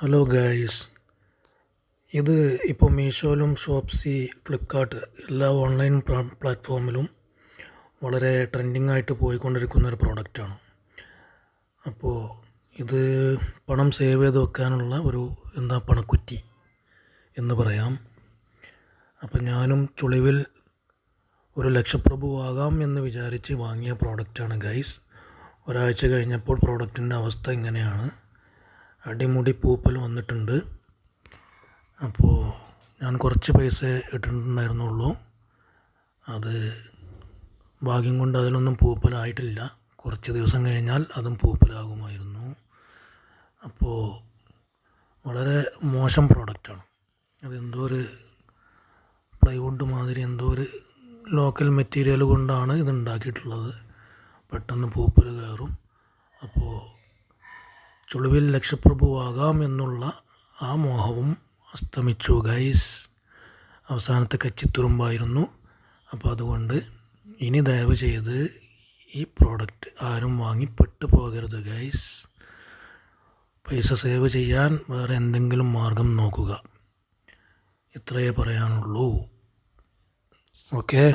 Hello guys, ഇത് ഇപ്പോൾ മീഷോയിലും ഷോപ്സി, ഫ്ലിപ്കാർട്ട് എല്ലാ ഓൺലൈൻ പ്ലാറ്റ്ഫോമിലും വളരെ ട്രെൻഡിങ് ആയിട്ട് പോയിക്കൊണ്ടിരിക്കുന്ന ഒരു പ്രോഡക്റ്റാണ്. അപ്പോൾ ഇത് പണം സേവ് ചെയ്ത് വെക്കാനുള്ള ഒരു പണക്കുറ്റി എന്ന് പറയാം. അപ്പോൾ ഞാനും ചുളിവിൽ ഒരു ലക്ഷപ്രഭുവാകാം എന്ന് വിചാരിച്ച് വാങ്ങിയ പ്രോഡക്റ്റാണ് ഗൈസ്. ഒരാഴ്ച കഴിഞ്ഞപ്പോൾ പ്രോഡക്റ്റിൻ്റെ അവസ്ഥ ഇങ്ങനെയാണ്. അടിമുടി പൂപ്പൽ വന്നിട്ടുണ്ട്. അപ്പോൾ ഞാൻ കുറച്ച് പൈസ ഇട്ടിട്ടുണ്ടായിരുന്നുള്ളൂ. അത് ഭാഗ്യം കൊണ്ട് അതിലൊന്നും പൂപ്പലായിട്ടില്ല. കുറച്ച് ദിവസം കഴിഞ്ഞാൽ അതും പൂപ്പലാകുമായിരുന്നു. അപ്പോൾ വളരെ മോശം പ്രോഡക്റ്റാണ്. അതെന്തോ ഒരു പ്ലൈവുഡ് മാതിരി എന്തോ ഒരു ലോക്കൽ മെറ്റീരിയൽ കൊണ്ടാണ് ഇത് ഉണ്ടാക്കിയിട്ടുള്ളത്. പെട്ടെന്ന് പൂപ്പൽ കയറും. അപ്പോൾ ചുളിവിൽ ലക്ഷപ്രഭുവാകാം എന്നുള്ള ആ മോഹവും അസ്തമിച്ചു ഗൈസ്. അവസാനത്തെ കച്ചിത്തുറുമ്പായിരുന്നു. അപ്പോൾ അതുകൊണ്ട് ഇനി ദയവ് ചെയ്ത് ഈ പ്രോഡക്റ്റ് ആരും വാങ്ങി പെട്ടു പോകരുത് ഗൈസ്. പൈസ സേവ് ചെയ്യാൻ വേറെ എന്തെങ്കിലും മാർഗം നോക്കുക. ഇത്രയേ പറയാനുള്ളൂ. ഓക്കേ.